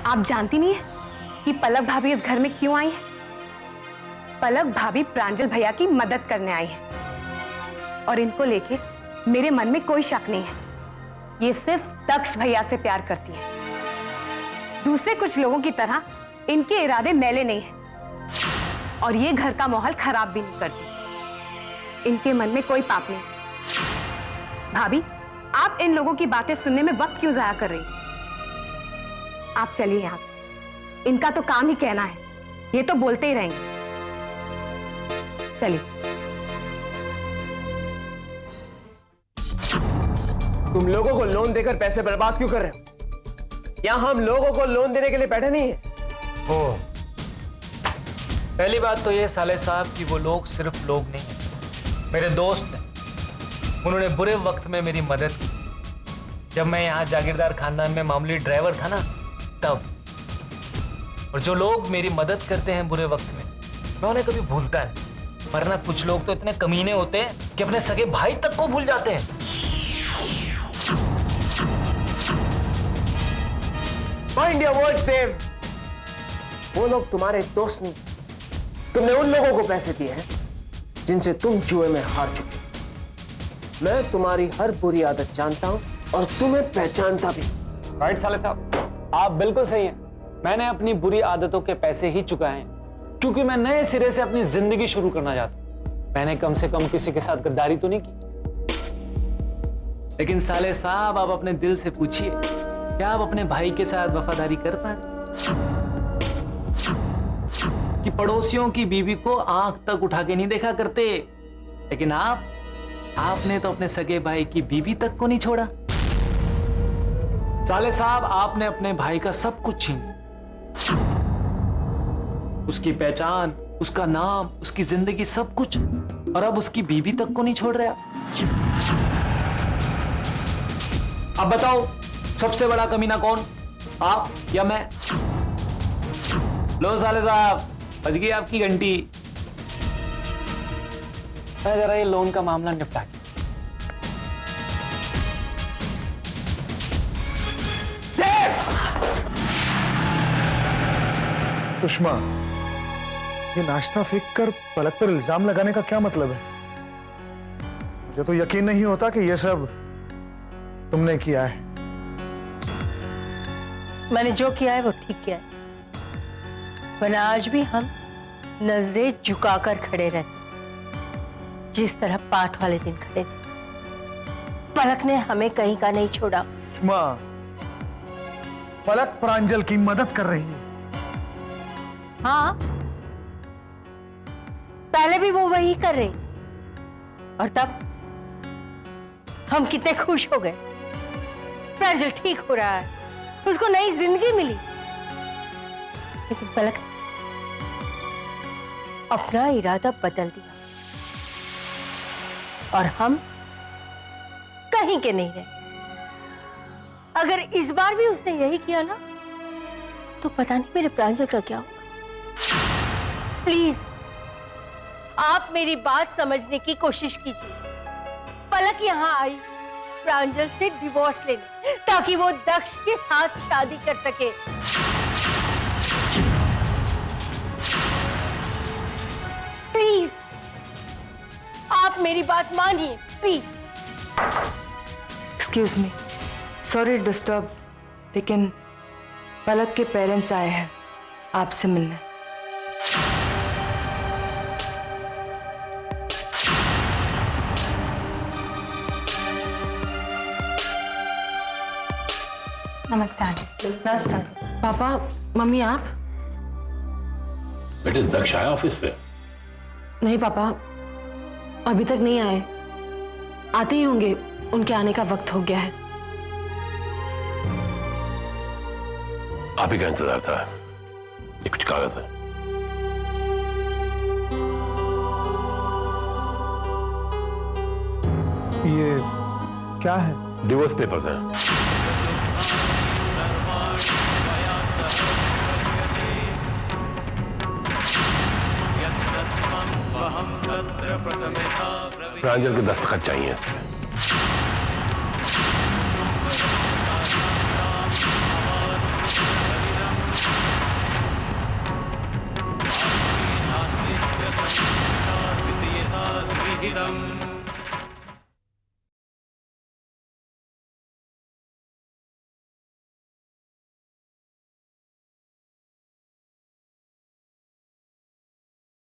आप जानती नहीं है कि पलक भाभी इस घर में क्यों आई है? पलक भाभी प्रांजल भैया की मदद करने आई है और इनको लेके मेरे मन में कोई शक नहीं है। ये सिर्फ दक्ष भैया से प्यार करती है। दूसरे कुछ लोगों की तरह इनके इरादे मैले नहीं हैं और ये घर का माहौल खराब भी नहीं करती। इनके मन में कोई पाप नहीं। भाभी, आप इन लोगों की बातें सुनने में वक्त क्यों जाया कर रही? आप चलिए यहां से। इनका तो काम ही कहना है, ये तो बोलते ही रहेंगे। चलिए। तुम लोगों को लोन देकर पैसे बर्बाद क्यों कर रहे हो? यहां हम लोगों को लोन देने के लिए बैठे नहीं है। ओ, पहली बात तो ये साले साहब कि वो लोग सिर्फ लोग नहीं हैं, मेरे दोस्त हैं। उन्होंने बुरे वक्त में मेरी मदद की। जब मैं यहाँ जागीरदार खानदान में मामूली ड्राइवर था ना, तब। और जो लोग मेरी मदद करते हैं बुरे वक्त में, मैं उन्हें कभी भूलता नहीं। वरना कुछ लोग तो इतने कमीने होते हैं कि अपने सगे भाई तक को भूल जाते हैं। माइंड योर वर्ड्स देव। वो लोग तुम्हारे दोस्त नहीं। तुमने उन लोगों को पैसे दिए हैं जिनसे तुम जुए में हार चुके। मैं तुम्हारी हर बुरी आदत जानता हूं और तुम्हें पहचानता भी। राइट साले साहब, आप बिल्कुल सही हैं। मैंने अपनी बुरी आदतों के पैसे ही चुकाए हैं क्योंकि मैं नए सिरे से अपनी जिंदगी शुरू करना चाहता हूं। मैंने कम से कम किसी के साथ गद्दारी तो नहीं की। लेकिन साले साहब, आप अपने दिल से पूछिए, क्या आप अपने भाई के साथ वफादारी कर पा रहे? कि पड़ोसियों की बीवी को आंख तक उठा के नहीं देखा करते, लेकिन आपने तो अपने सगे भाई की बीवी तक को नहीं छोड़ा। साले साहब, आपने अपने भाई का सब कुछ छीन, उसकी पहचान, उसका नाम, उसकी जिंदगी, सब कुछ, और अब उसकी बीवी तक को नहीं छोड़ रहे आप। अब बताओ, सबसे बड़ा कमीना कौन, आप या मैं? लो साले साहब, बज गई आपकी घंटी। मैं जरा ये लोन का मामला निपटा के। सुषमा, ये नाश्ता फेंक कर पलक पर इल्जाम लगाने का क्या मतलब है? मुझे तो यकीन नहीं होता कि ये सब तुमने किया है। मैंने जो किया है वो ठीक किया है, वरना आज भी हम नजरें झुकाकर खड़े रहते जिस तरह पाठ वाले दिन खड़े थे। पलक ने हमें कहीं का नहीं छोड़ा। सुषमा, पलक प्रांजल की मदद कर रही है। हाँ, पहले भी वो वही कर रही, और तब हम कितने खुश हो गए। प्रांजल ठीक हो रहा है, उसको नई जिंदगी मिली। लेकिन पलक अपना इरादा बदल दिया और हम कहीं के नहीं रहे। अगर इस बार भी उसने यही किया ना, तो पता नहीं मेरे प्रांजल का क्या होगा। प्लीज, आप मेरी बात समझने की कोशिश कीजिए। पलक यहां आई प्रांजल से डिवोर्स लेने, ताकि वो दक्ष के साथ शादी कर सके। प्लीज, आप मेरी बात मानिए, please. Excuse me, sorry disturb, लेकिन पलक के पेरेंट्स आए हैं आपसे मिलने। नमस्कार। नमस्कार। पापा, मम्मी, आप? बेटे, दक्ष आया ऑफिस से? नहीं पापा, अभी तक नहीं आए। आते ही होंगे, उनके आने का वक्त हो गया है। आप ही का इंतजार था। ये कुछ कागज है। ये क्या है? डिवोर्स पेपर्स हैं। प्रांजल के दस्तखत चाहिए। हितं